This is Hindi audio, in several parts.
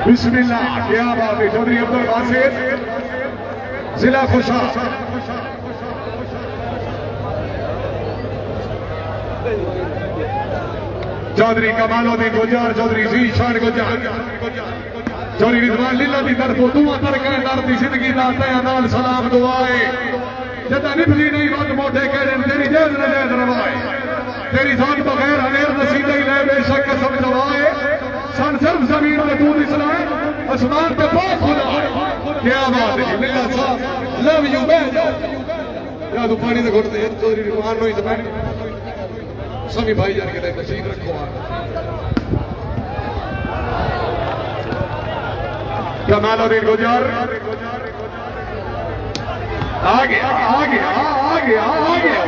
बिस्मिल्लाह, क्या बात है। चौधरी अब्दुल बासित, जिला खुशा। चौधरी कमालुद्दीन गुजर, चौधरी जीशान गुजर, चौधरी रिजवान लीला दी तरफों दुआ तरकेदार दी जिंदगी दा तया नाल सलाम दुआए। जदा निभली नहीं बात मोटे कह रहे तेरी जैज नजैज रवाए, तेरी जान बगैर हनेर नसीबे ही ले बेशक कसम दवाए। सन सिर्फ जमीन में तू निसलाए, आसमान पे पाक खुदा। क्या बात है लीला साहब, लव यू बह जाओ या तू पानी से घुटते चौधरी रिजवान नो ही तो बैठ सभी भाई जान के नसीब रखो। कमालुद्दीन गुजर आ गया, आ गया, आ गया, आ गया।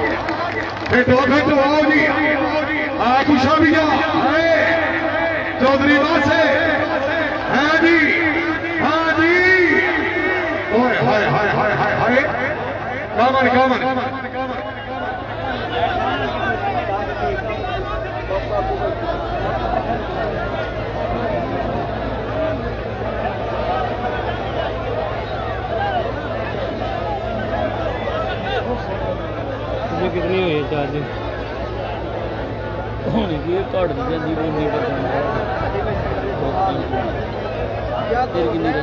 फेटो फेटो आओ जी, आ खुशा भी जा चौधरी बासे है जी, हाँ जी। ओए हाय हाय हाय हाय हाय, कामन कामन कितनी हुई है चार्जिंग होनी चाहिए घट दी जाती कोई नहीं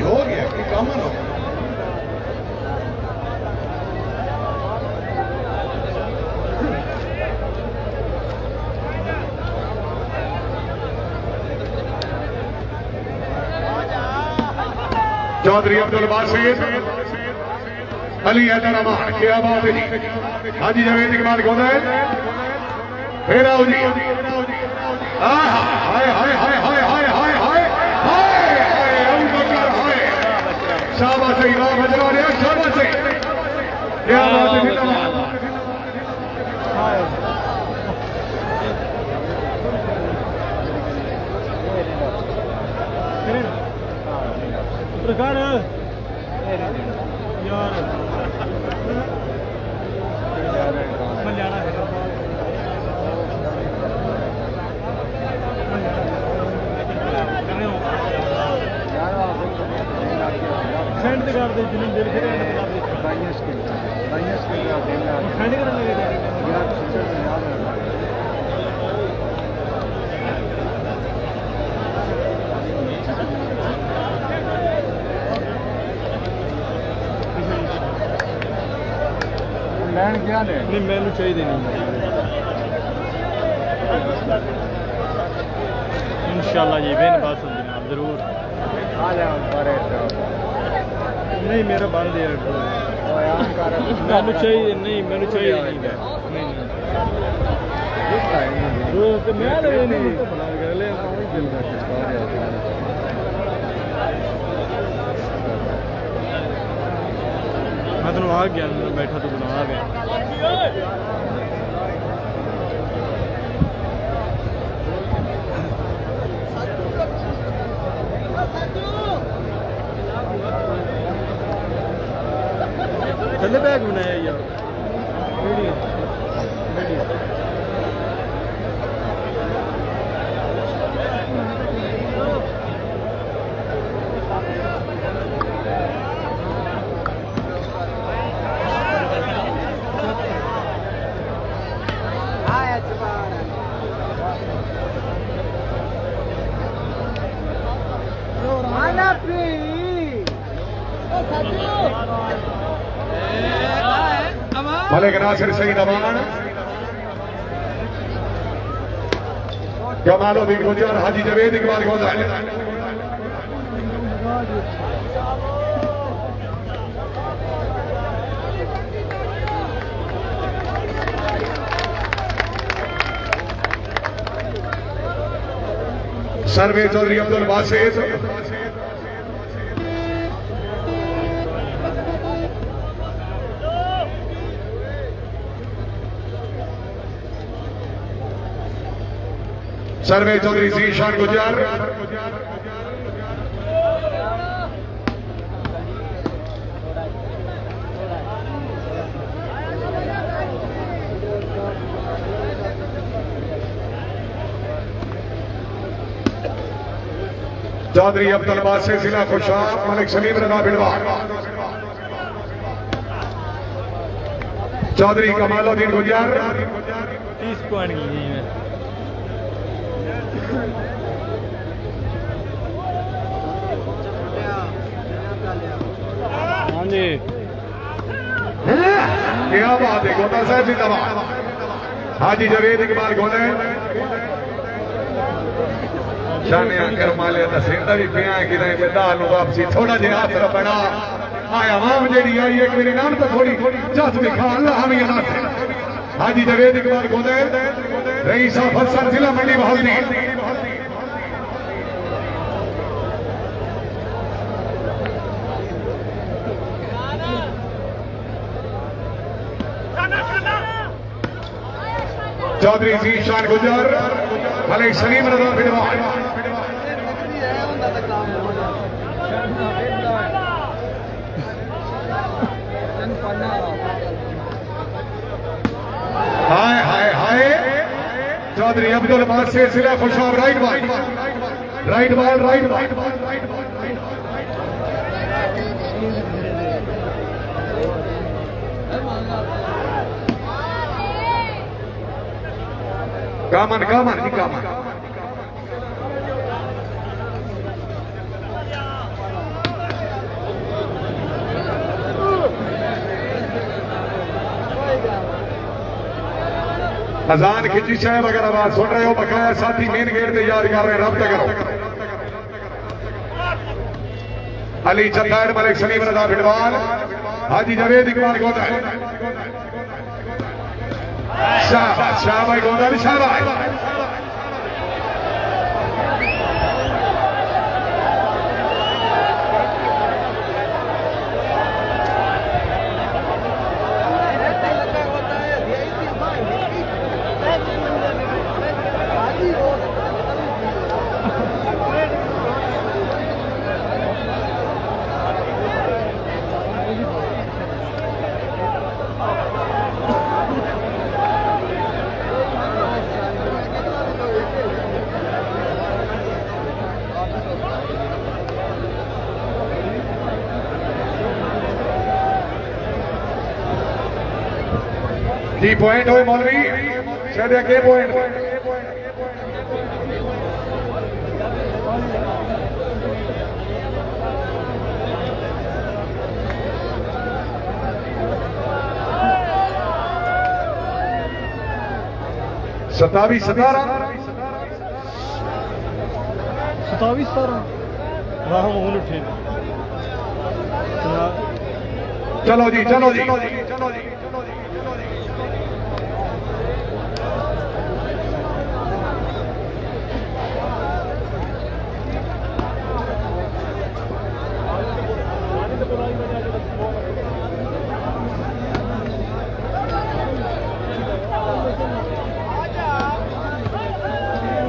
हो गया कि कामन हो। चौधरी अब्दुल बासित, अली हैदर अमान, क्या बात है जी। हाजी जवेद इकबाल कौन है? फिर आओ जी। हाय हाय हाय हाय हाय हाय हाय हाय हाय हाय, शाबाश इमाम हजरा रे, शाबाश। क्या बात है प्रकार यार मल्याना है सेंड कर दे जिन्हें दिल से सेंड क्या नहीं मैनू चाहिए नहीं इंशाल्लाह जी बेन बस जरूर नहीं मेरा बंद है मैनू चाहिए नहीं मैनू चाहिए नहीं मैं तो आ गया बैठा तो बना आ गया थल्ले बैग बनाया यार मलिक नासिर सईद अमान, कमालुद्दीन गुजर, हाजी जवेद इकबाल गोदाल। सर्वे चौधरी अब्दुल बासित, सर्वे चौधरी जीशान गुजर, चौधरी अब्दुल बासित जिला खुशाब मलिक सलीम रजा बिलवार चौधरी कमालुद्दीन गुजर 30 पॉइंट लिए हैं। हाँ जी क्या बात है गोता साहब जी दबा हाजी जवेद इकबाल गोले शाने आकर माले तसेंदा भी पिया कि नहीं मैदान वापसी थोड़ा जिहा असर बना आया आवाम जेडी आई एक मेरे नाम तो थोड़ी जस दिखा अल्लाह हमें अनाथ हाजी जवेद इकबाल गोले रईस अफसर जिला मंडी बहादुरी चौधरी जीशान गुजर मलिक सलीम रजा बिलवार हाय हाय हाय चौधरी अब्दुल बासित जिला खुशाब राइट बॉल कामन अजान खिची साहब अगर आवाज सुन रहे हो बकाया साथी मेन गेट पे याद कर रहे हैं रब्ता करो अली चंदाड़ मलिक सलीम रजा बिलवाल हाजी जवेद इकबाल गोदल शाबाश शाबाश गोदल शाबाश की पॉइंट हो मौलवी शायद के पॉइंट सतावी 17 वाह मोहन उठे चलो जी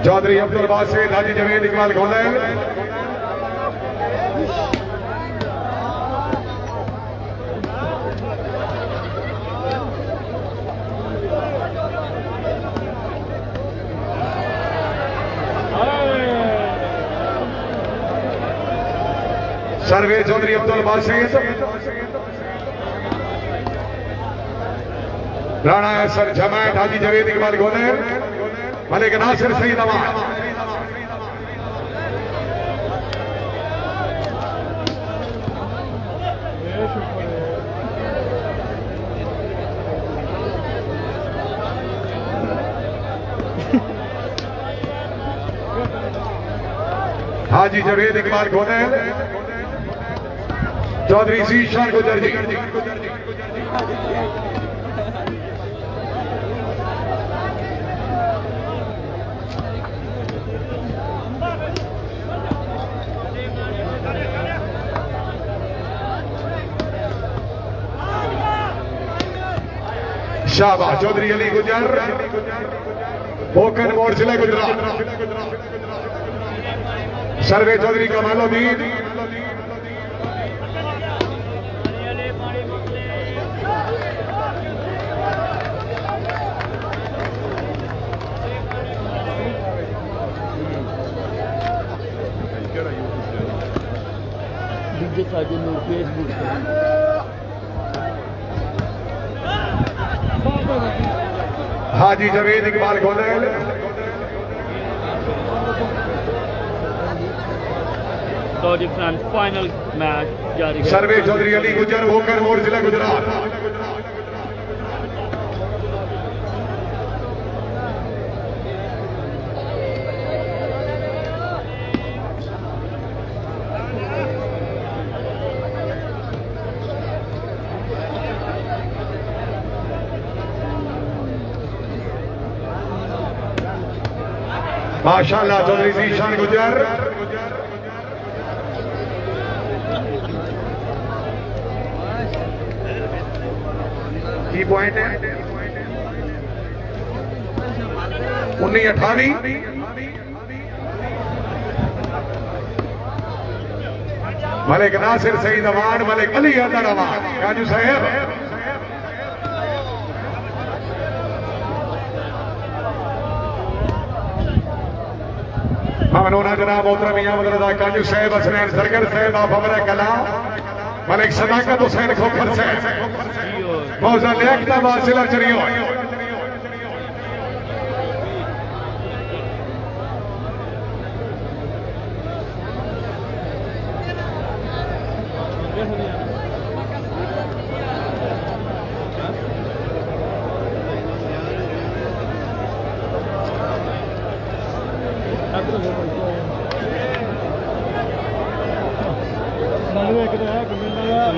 चौधरी अब्दुल बासित हाजी जवेद इकबाल गोदल सर्वे चौधरी अब्दुल बासित राणा सर जमात हाजी जवेद इकबाल गोदल मलिक नासिर सईद अमान हाजी जवेद इकबाल गोदल चौधरी जीशान गुजर जी शाबाश चौधरी अली गुजर बोकन मोड़ जिला गुजरात सर्वे चौधरी कमालुद्दीन साजिद नूर फेसबुक हाजी जवेद इकबाल गोलेल फाइनल मैच जारी। सर्वे चौधरी अली गुजर होकर मोड़ जिला गुजरात। माशाल्लाह चौधरी जीशान गुजर की पॉइंट है 19-18। मलिक नासिर सईद अमान मलिक अली अदर अमान काजू साहेब ममनूना जनाब मोहतरम मियां काजू साहेब हसनैन सरगर साहेब आप हमारा कलाम मलिक सदाकत हुसैन खोखर साहब मौजा लियाकत वासिला चरियो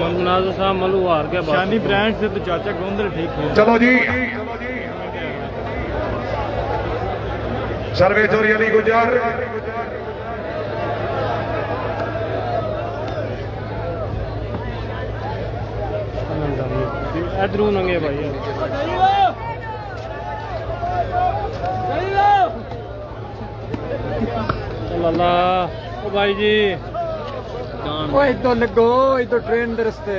मंगनाज़ साहब मलू हार गया शानी ब्रांड से तो चाचा गोंदल ठीक है। चलो जी सर्वे चौधरी अली गुजर इधरों नंगे भाई अल्लाह ओ भाई जी ओए तो लगो ये तो ट्रेन दे रस्ते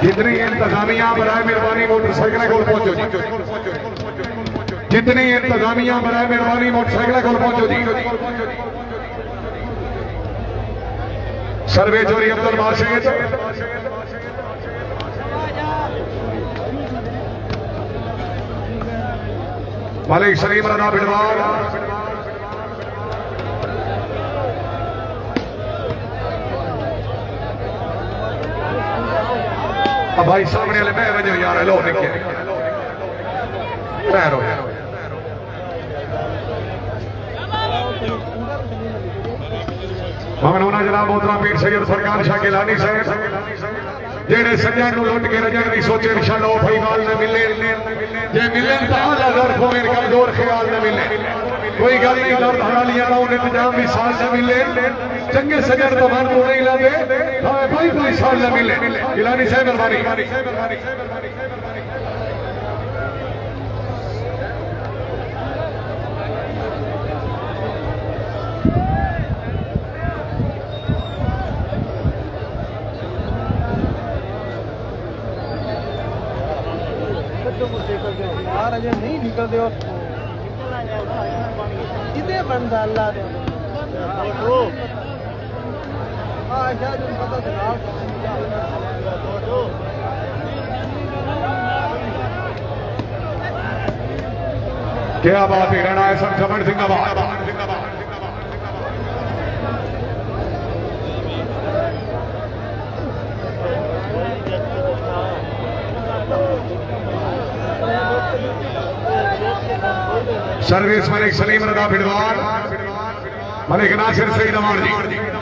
जितनी इंतजामिया बराए मेहरबानी मोटरसाइकिल को पहुंचो जी जितनी इंतजामिया बराए मेहरबानी मोटरसाइकिल को पहुंचो जी सर्वे चौधरी अब्दुल बासित मलिक सलीम रना बिडवार अब भाई सामने वाले मैं वजो यार लो निके पैरो ममनूना जनाब मोहतरम पीर सैयद सरकार शाह गिलानी साहब जेड़े सज्जन नु लुट के रजण दी सोचे इंशाअल्लाह ओ भाई गाल न मिले जे मिले तो आला दर्फ होवे कमजोर ख्याल न मिले कोई गल नहीं दर्द हड़ालियां ना उन्हें इंतजाम भी साल न मिले चंगे सज्जन तो मन को नहीं लाते भाई कोई साल न मिले गिलानी साहब मेहरबानी नहीं निकल दो कितने बंदा अल्लाह दे क्या बात है, राणा है समझ जिंदाबाद। सर्विस मलिक सलीम रजा बिडवार, मलिक नासिर सईद अमान जी।